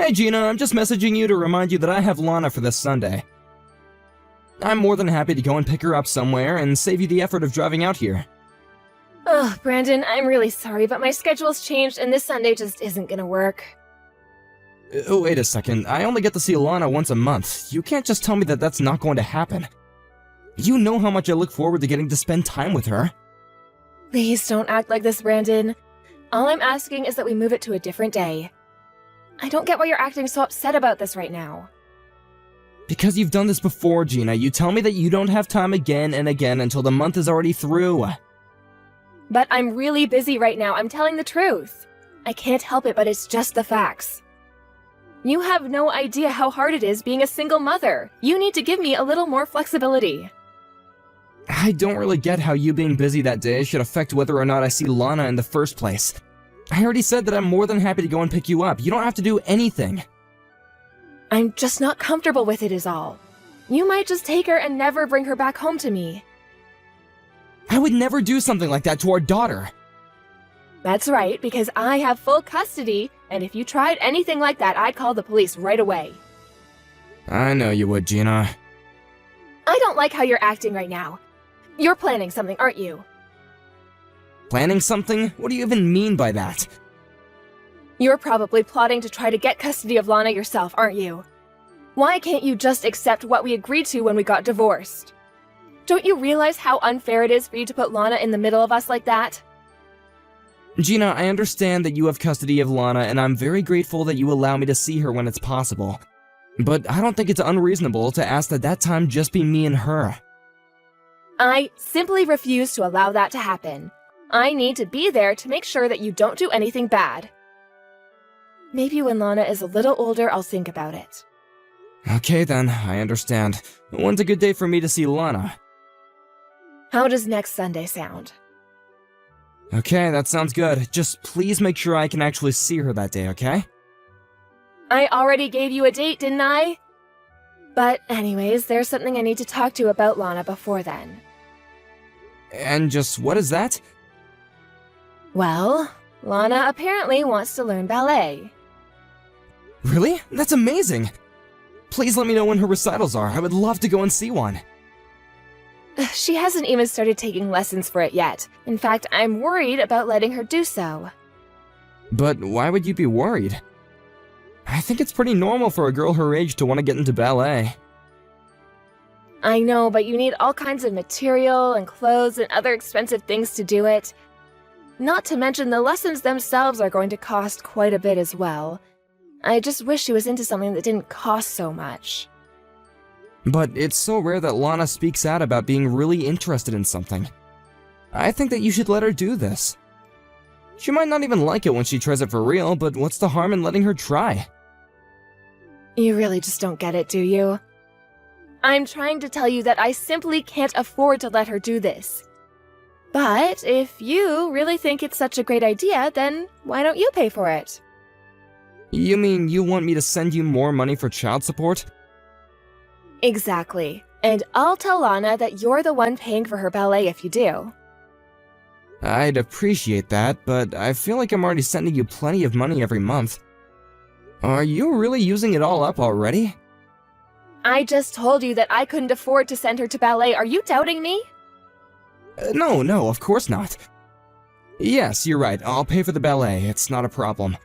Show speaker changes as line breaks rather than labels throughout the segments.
Hey Gina, I'm just messaging you to remind you that I have Lana for this Sunday. I'm more than happy to go and pick her up somewhere and save you the effort of driving out here.
Ugh, Brandon, I'm really sorry, but my schedule's changed and this Sunday just isn't gonna work.
Oh, wait a second. I only get to see Lana once a month. You can't just tell me that that's not going to happen. You know how much I look forward to getting to spend time with her.
Please don't act like this, Brandon. All I'm asking is that we move it to a different day. I don't get why you're acting so upset about this right now.
Because you've done this before, Gina. You tell me that you don't have time again and again until the month is already through.
But I'm really busy right now. I'm telling the truth. I can't help it, but it's just the facts. You have no idea how hard it is being a single mother. You need to give me a little more flexibility.
I don't really get how you being busy that day should affect whether or not I see Lana in the first place. I already said that I'm more than happy to go and pick you up. You don't have to do anything.
I'm just not comfortable with it is all. You might just take her and never bring her back home to me.
I would never do something like that to our daughter.
That's right, because I have full custody, and if you tried anything like that, I'd call the police right away.
I know you would, Gina.
I don't like how you're acting right now. You're planning something, aren't you?
Planning something? What do you even mean by that?
You're probably plotting to try to get custody of Lana yourself, aren't you? Why can't you just accept what we agreed to when we got divorced? Don't you realize how unfair it is for you to put Lana in the middle of us like that?
Gina, I understand that you have custody of Lana, and I'm very grateful that you allow me to see her when it's possible. But I don't think it's unreasonable to ask that time just be me and her.
I simply refuse to allow that to happen. I need to be there to make sure that you don't do anything bad. Maybe when Lana is a little older, I'll think about it.
Okay then, I understand. When's a good day for me to see Lana?
How does next Sunday sound?
Okay, that sounds good. Just please make sure I can actually see her that day, okay?
I already gave you a date, didn't I? But anyways, there's something I need to talk to you about Lana before then.
And just what is that?
Well, Lana apparently wants to learn ballet.
Really? That's amazing! Please let me know when her recitals are. I would love to go and see one.
She hasn't even started taking lessons for it yet. In fact, I'm worried about letting her do so.
But why would you be worried? I think it's pretty normal for a girl her age to want to get into ballet.
I know, but you need all kinds of material and clothes and other expensive things to do it. Not to mention the lessons themselves are going to cost quite a bit as well. I just wish she was into something that didn't cost so much.
But it's so rare that Lana speaks out about being really interested in something. I think that you should let her do this. She might not even like it when she tries it for real, but what's the harm in letting her try?
You really just don't get it, do you? I'm trying to tell you that I simply can't afford to let her do this. But if you really think it's such a great idea, then why don't you pay for it?
You mean you want me to send you more money for child support?
Exactly. And I'll tell Lana that you're the one paying for her ballet if you do.
I'd appreciate that, but I feel like I'm already sending you plenty of money every month. Are you really using it all up already?
I just told you that I couldn't afford to send her to ballet. Are you doubting me?
No, of course not. Yes, you're right. I'll pay for the ballet. It's not a problem.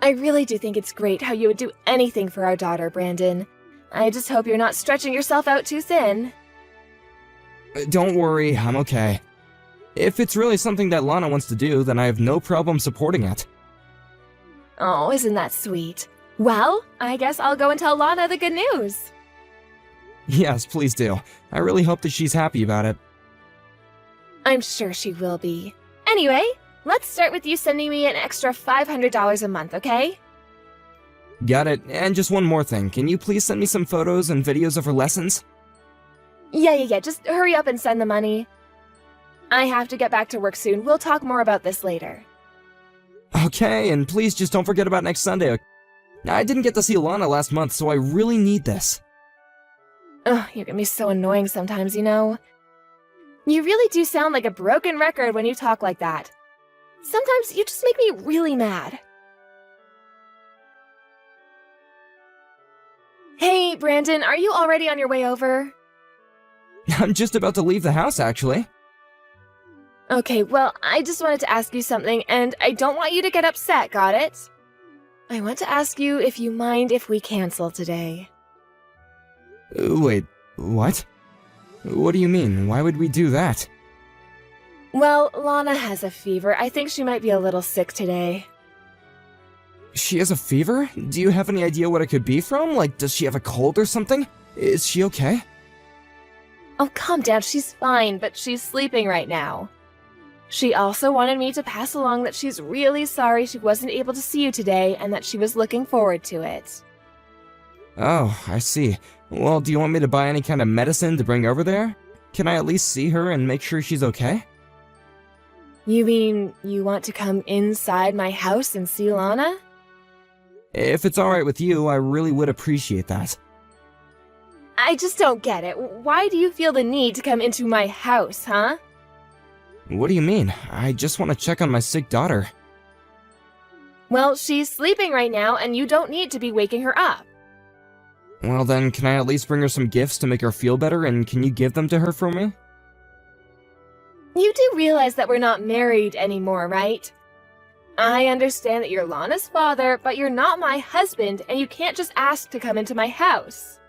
I really do think it's great how you would do anything for our daughter, Brandon. I just hope you're not stretching yourself out too thin.
Don't worry, I'm okay. If it's really something that Lana wants to do, then I have no problem supporting it.
Oh, isn't that sweet? Well, I guess I'll go and tell Lana the good news.
Yes, please do. I really hope that she's happy about it.
I'm sure she will be. Anyway, let's start with you sending me an extra $500 a month, okay?
Got it. And just one more thing. Can you please send me some photos and videos of her lessons?
Yeah. Just hurry up and send the money. I have to get back to work soon. We'll talk more about this later.
Okay, and please just don't forget about next Sunday. I didn't get to see Lana last month, so I really need this.
Ugh, you get me so annoying sometimes, you know? You really do sound like a broken record when you talk like that. Sometimes you just make me really mad. Hey, Brandon, are you already on your way over?
I'm just about to leave the house, actually.
Okay, well, I just wanted to ask you something, and I don't want you to get upset, got it? I want to ask you if you mind if we cancel today.
Wait, what? What do you mean? Why would we do that?
Well, Lana has a fever. I think she might be a little sick today.
She has a fever? Do you have any idea what it could be from? Like, does she have a cold or something? Is she okay?
Oh, calm down. She's fine, but she's sleeping right now. She also wanted me to pass along that she's really sorry she wasn't able to see you today and that she was looking forward to it.
Oh, I see. Well, do you want me to buy any kind of medicine to bring over there? Can I at least see her and make sure she's okay?
You mean you want to come inside my house and see Lana?
If it's alright with you, I really would appreciate that.
I just don't get it. Why do you feel the need to come into my house, huh?
What do you mean? I just want to check on my sick daughter.
Well, she's sleeping right now, and you don't need to be waking her up.
Well then, can I at least bring her some gifts to make her feel better, and can you give them to her for me?
You do realize that we're not married anymore, right? I understand that you're Lana's father, but you're not my husband, and you can't just ask to come into my house.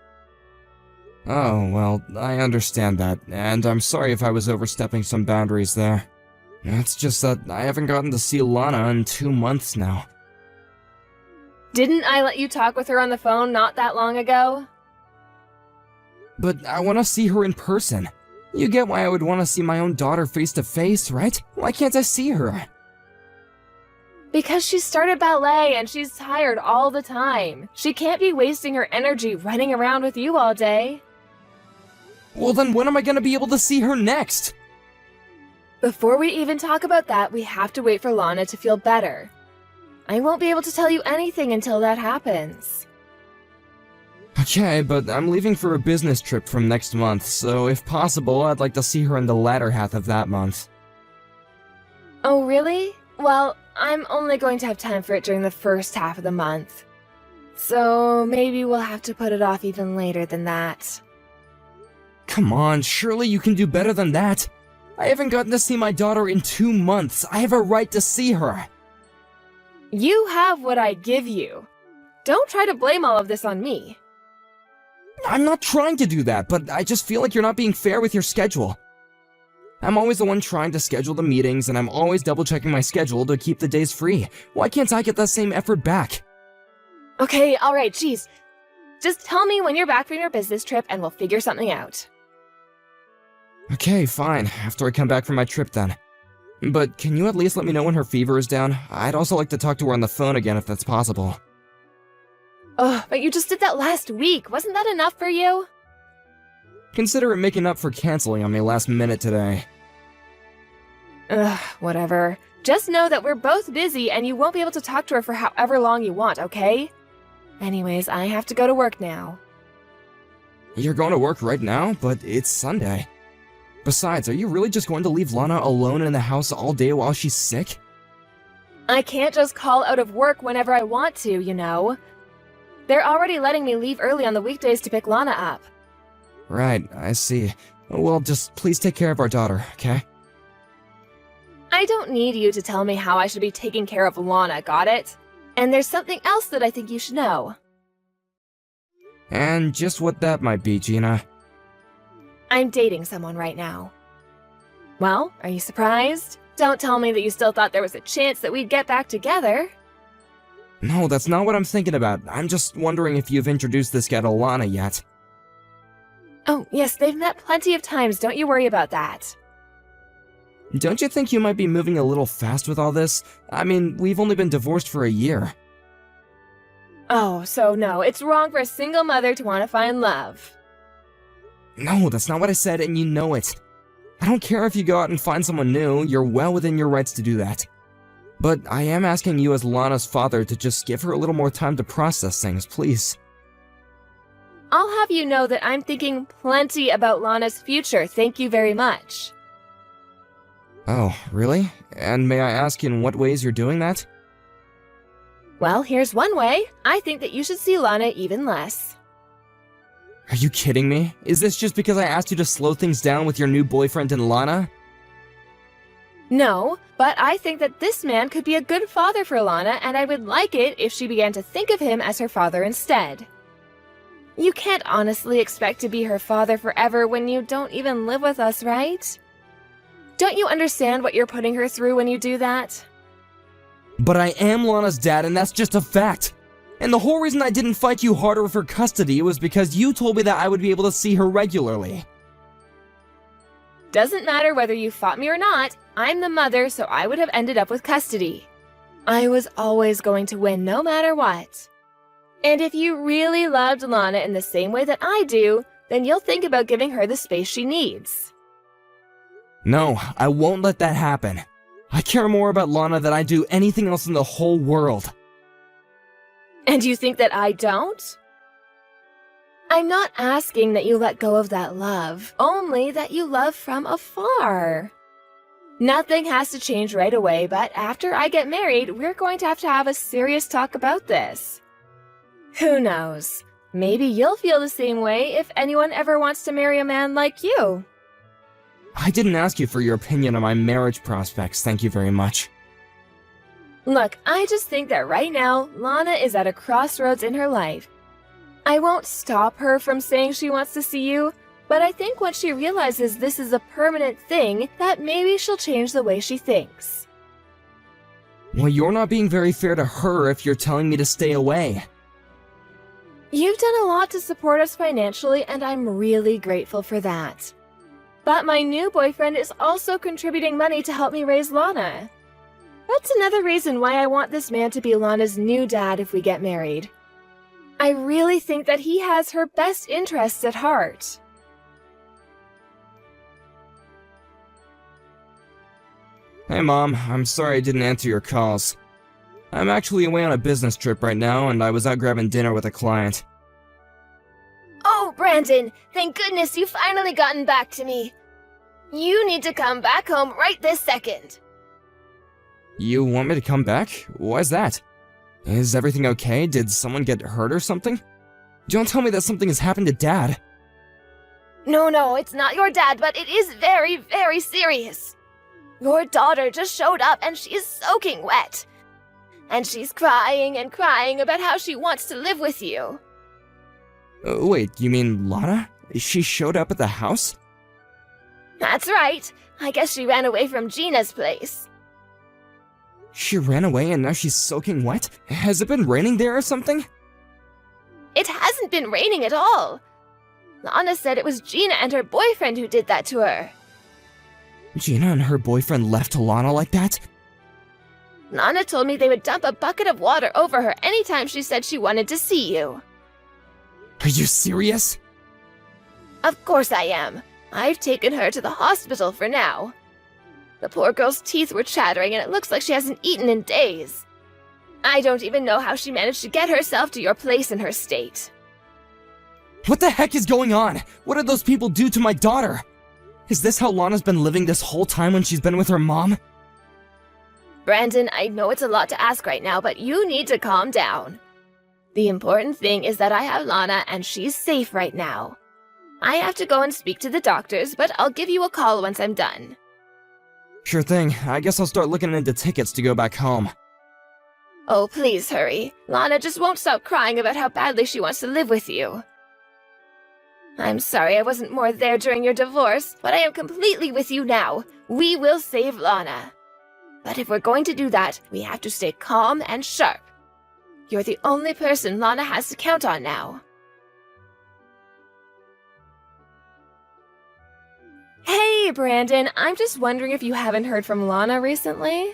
Oh, well, I understand that, and I'm sorry if I was overstepping some boundaries there. It's just that I haven't gotten to see Lana in 2 months now.
Didn't I let you talk with her on the phone not that long ago?
But I want to see her in person. You get why I would want to see my own daughter face to face, right? Why can't I see her?
Because she started ballet and she's tired all the time. She can't be wasting her energy running around with you all day.
Well then when am I gonna be able to see her next?
Before we even talk about that, we have to wait for Lana to feel better. I won't be able to tell you anything until that happens.
Okay, but I'm leaving for a business trip from next month, so if possible, I'd like to see her in the latter half of that month.
Oh, really? Well, I'm only going to have time for it during the first half of the month. So maybe we'll have to put it off even later than that.
Come on, surely you can do better than that. I haven't gotten to see my daughter in 2 months. I have a right to see her.
You have what I give you. Don't try to blame all of this on me.
I'm not trying to do that, but I just feel like you're not being fair with your schedule. I'm always the one trying to schedule the meetings, and I'm always double-checking my schedule to keep the days free. Why can't I get that same effort back?
Okay, alright, jeez. Just tell me when you're back from your business trip and we'll figure something out.
Okay, fine. After I come back from my trip then. But can you at least let me know when her fever is down? I'd also like to talk to her on the phone again if that's possible.
Ugh, but you just did that last week. Wasn't that enough for you?
Consider it making up for canceling on me last minute today.
Ugh, whatever. Just know that we're both busy and you won't be able to talk to her for however long you want, okay? Anyways, I have to go to work now.
You're going to work right now? But it's Sunday. Besides, are you really just going to leave Lana alone in the house all day while she's sick?
I can't just call out of work whenever I want to, you know. They're already letting me leave early on the weekdays to pick Lana up.
Right, I see. Well, just please take care of our daughter, okay?
I don't need you to tell me how I should be taking care of Lana, got it? And there's something else that I think you should know.
And just what that might be, Gina.
I'm dating someone right now. Well, are you surprised? Don't tell me that you still thought there was a chance that we'd get back together.
No, that's not what I'm thinking about. I'm just wondering if you've introduced this guy to Lana yet.
Oh, yes, they've met plenty of times, don't you worry about that.
Don't you think you might be moving a little fast with all this? I mean, we've only been divorced for a year.
Oh, so no, it's wrong for a single mother to want to find love.
No, that's not what I said, and you know it. I don't care if you go out and find someone new, you're well within your rights to do that. But I am asking you as Lana's father to just give her a little more time to process things, please.
I'll have you know that I'm thinking plenty about Lana's future, thank you very much.
Oh, really? And may I ask in what ways you're doing that?
Well, here's one way. I think that you should see Lana even less.
Are you kidding me? Is this just because I asked you to slow things down with your new boyfriend and Lana?
No, but I think that this man could be a good father for Lana, and I would like it if she began to think of him as her father instead. You can't honestly expect to be her father forever when you don't even live with us, right? Don't you understand what you're putting her through when you do that?
But I am Lana's dad, and that's just a fact. And the whole reason I didn't fight you harder for custody was because you told me that I would be able to see her regularly.
Doesn't matter whether you fought me or not, I'm the mother, so I would have ended up with custody. I was always going to win no matter what. And if you really loved Lana in the same way that I do, then you'll think about giving her the space she needs.
No, I won't let that happen. I care more about Lana than I do anything else in the whole world.
And you think that I don't? I'm not asking that you let go of that love, only that you love from afar. Nothing has to change right away, but after I get married, we're going to have a serious talk about this. Who knows? Maybe you'll feel the same way if anyone ever wants to marry a man like you.
I didn't ask you for your opinion on my marriage prospects, thank you very much.
Look, I just think that right now, Lana is at a crossroads in her life. I won't stop her from saying she wants to see you, but I think once she realizes this is a permanent thing, that maybe she'll change the way she thinks.
Well, you're not being very fair to her if you're telling me to stay away.
You've done a lot to support us financially, and I'm really grateful for that. But my new boyfriend is also contributing money to help me raise Lana. That's another reason why I want this man to be Lana's new dad if we get married. I really think that he has her best interests at heart.
Hey Mom, I'm sorry I didn't answer your calls. I'm actually away on a business trip right now, and I was out grabbing dinner with a client.
Oh, Brandon, thank goodness you've finally gotten back to me. You need to come back home right this second.
You want me to come back? Why's that? Is everything okay? Did someone get hurt or something? Don't tell me that something has happened to Dad.
No, it's not your dad, but it is very, very serious. Your daughter just showed up and she's soaking wet. And she's crying and crying about how she wants to live with you.
Wait, you mean Lana? She showed up at the house?
That's right. I guess she ran away from Gina's place.
She ran away and now she's soaking wet? Has it been raining there or something?
It hasn't been raining at all. Lana said it was Gina and her boyfriend who did that to her.
Gina and her boyfriend left Lana like that?
Lana told me they would dump a bucket of water over her anytime she said she wanted to see you.
Are you serious?
Of course I am. I've taken her to the hospital for now. The poor girl's teeth were chattering and it looks like she hasn't eaten in days. I don't even know how she managed to get herself to your place in her state.
What the heck is going on? What did those people do to my daughter? Is this how Lana's been living this whole time when she's been with her mom?
Brandon, I know it's a lot to ask right now, but you need to calm down. The important thing is that I have Lana and she's safe right now. I have to go and speak to the doctors, but I'll give you a call once I'm done.
Sure thing. I guess I'll start looking into tickets to go back home.
Oh, please hurry. Lana just won't stop crying about how badly she wants to live with you. I'm sorry I wasn't more there during your divorce, but I am completely with you now. We will save Lana. But if we're going to do that, we have to stay calm and sharp. You're the only person Lana has to count on now. Hey, Brandon, I'm just wondering if you haven't heard from Lana recently?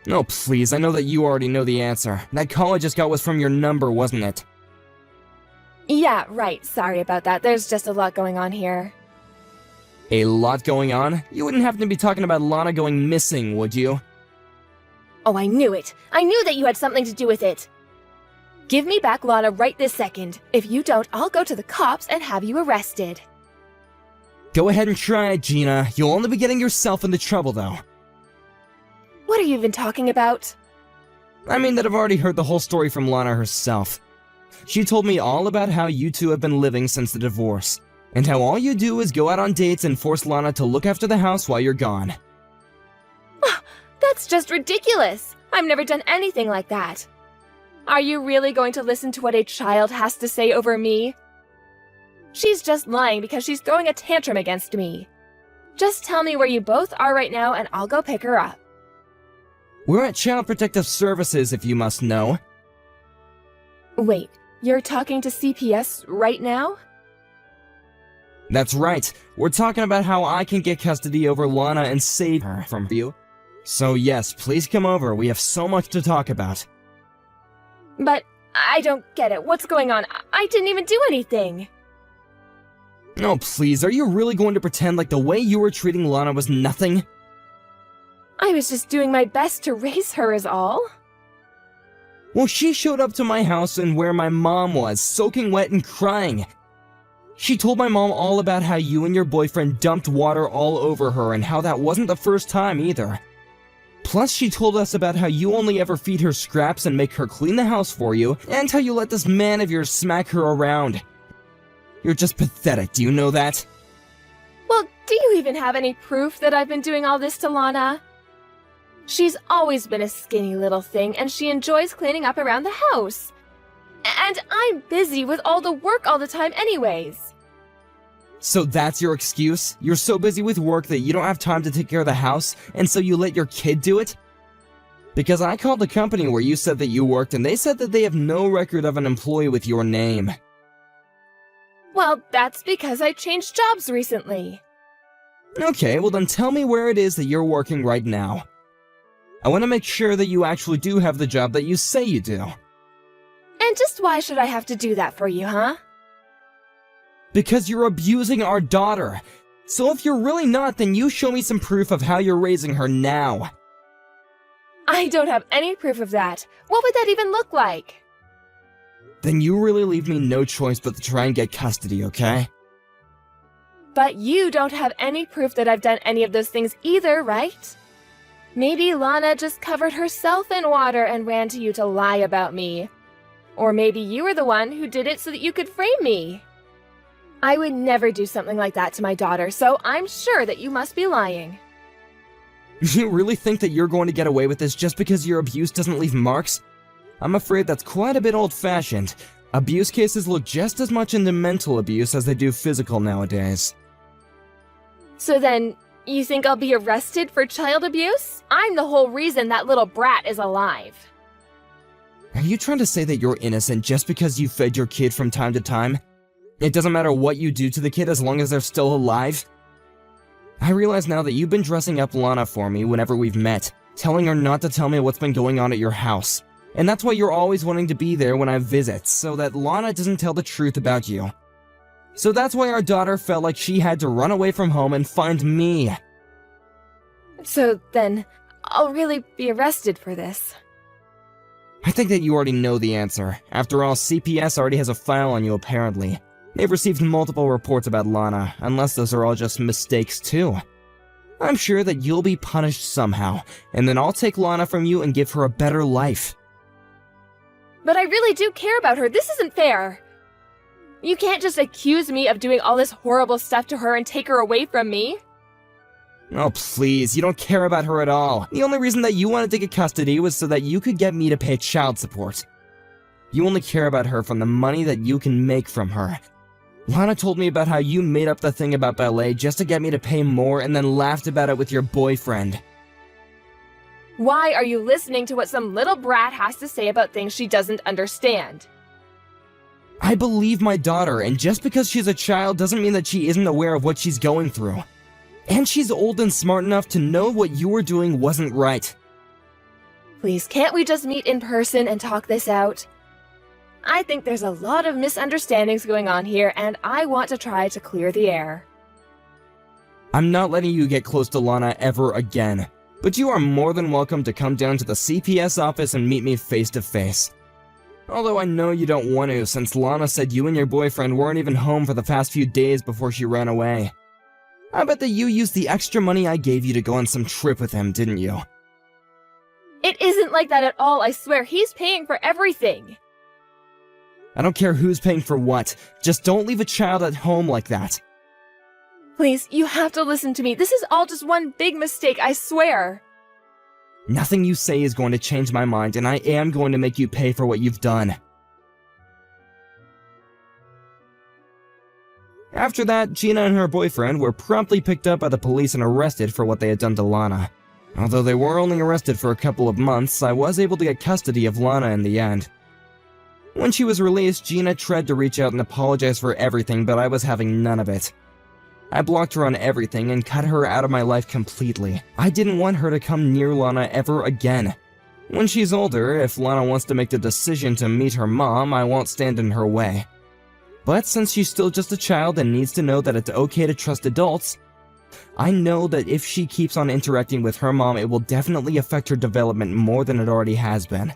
Oh, please, I know that you already know the answer. That call I just got was from your number, wasn't it?
Yeah, right. Sorry about that. There's just a lot going on here.
A lot going on? You wouldn't happen to be talking about Lana going missing, would you?
Oh, I knew it. I knew that you had something to do with it. Give me back Lana right this second. If you don't, I'll go to the cops and have you arrested.
Go ahead and try it, Gina. You'll only be getting yourself into trouble, though.
What are you even talking about?
I mean that I've already heard the whole story from Lana herself. she told me all about how you two have been living since the divorce, and how all you do is go out on dates and force Lana to look after the house while you're gone.
That's just ridiculous. I've never done anything like that. Are you really going to listen to what a child has to say over me? She's just lying because she's throwing a tantrum against me. Just tell me where you both are right now and I'll go pick her up.
We're at Child Protective Services, if you must know.
Wait, you're talking to CPS right now?
That's right. We're talking about how I can get custody over Lana and save her from you. So yes, please come over. We have so much to talk about.
But I don't get it. What's going on? I didn't even do anything.
Oh, please, are you really going to pretend like the way you were treating Lana was nothing?
I was just doing my best to raise her is all.
Well, she showed up to my house and where my mom was, soaking wet and crying. She told my mom all about how you and your boyfriend dumped water all over her and how that wasn't the first time either. Plus, she told us about how you only ever feed her scraps and make her clean the house for you, and how you let this man of yours smack her around. You're just pathetic, do you know that?
Well, do you even have any proof that I've been doing all this to Lana? She's always been a skinny little thing, and she enjoys cleaning up around the house. And I'm busy with all the work all the time anyways.
So that's your excuse? You're so busy with work that you don't have time to take care of the house, and so you let your kid do it? Because I called the company where you said that you worked, and they said that they have no record of an employee with your name.
Well, that's because I changed jobs recently.
Okay, well then tell me where it is that you're working right now. I want to make sure that you actually do have the job that you say you do.
And just why should I have to do that for you, huh?
Because you're abusing our daughter. So if you're really not, then you show me some proof of how you're raising her now.
I don't have any proof of that. What would that even look like?
Then you really leave me no choice but to try and get custody, okay?
But you don't have any proof that I've done any of those things either, right? Maybe Lana just covered herself in water and ran to you to lie about me. Or maybe you were the one who did it so that you could frame me. I would never do something like that to my daughter, so I'm sure that you must be lying.
You really think that you're going to get away with this just because your abuse doesn't leave marks? I'm afraid that's quite a bit old-fashioned. Abuse cases look just as much into mental abuse as they do physical nowadays.
So then, you think I'll be arrested for child abuse? I'm the whole reason that little brat is alive.
Are you trying to say that you're innocent just because you fed your kid from time to time? It doesn't matter what you do to the kid as long as they're still alive? I realize now that you've been dressing up Lana for me whenever we've met, telling her not to tell me what's been going on at your house. And that's why you're always wanting to be there when I visit, so that Lana doesn't tell the truth about you. So that's why our daughter felt like she had to run away from home and find me.
So then, I'll really be arrested for this.
I think that you already know the answer. After all, CPS already has a file on you apparently. They've received multiple reports about Lana, unless those are all just mistakes too. I'm sure that you'll be punished somehow, and then I'll take Lana from you and give her a better life.
But I really do care about her. This isn't fair. You can't just accuse me of doing all this horrible stuff to her and take her away from me.
Oh please, you don't care about her at all. The only reason that you wanted to get custody was so that you could get me to pay child support. You only care about her from the money that you can make from her. Lana told me about how you made up the thing about ballet just to get me to pay more and then laughed about it with your boyfriend.
Why are you listening to what some little brat has to say about things she doesn't understand?
I believe my daughter, and just because she's a child doesn't mean that she isn't aware of what she's going through. And she's old and smart enough to know what you were doing wasn't right.
Please, can't we just meet in person and talk this out? I think there's a lot of misunderstandings going on here, and I want to try to clear the air.
I'm not letting you get close to Lana ever again, but you are more than welcome to come down to the CPS office and meet me face to face. Although I know you don't want to, since Lana said you and your boyfriend weren't even home for the past few days before she ran away. I bet that you used the extra money I gave you to go on some trip with him, didn't you?
It isn't like that at all, I swear. He's paying for everything.
I don't care who's paying for what. Just don't leave a child at home like that.
Please, you have to listen to me. This is all just one big mistake, I swear.
Nothing you say is going to change my mind, and I am going to make you pay for what you've done. After that, Gina and her boyfriend were promptly picked up by the police and arrested for what they had done to Lana. Although they were only arrested for a couple of months, I was able to get custody of Lana in the end. When she was released, Gina tried to reach out and apologize for everything, but I was having none of it. I blocked her on everything and cut her out of my life completely. I didn't want her to come near Lana ever again. When she's older, if Lana wants to make the decision to meet her mom, I won't stand in her way. But since she's still just a child and needs to know that it's okay to trust adults, I know that if she keeps on interacting with her mom, it will definitely affect her development more than it already has been.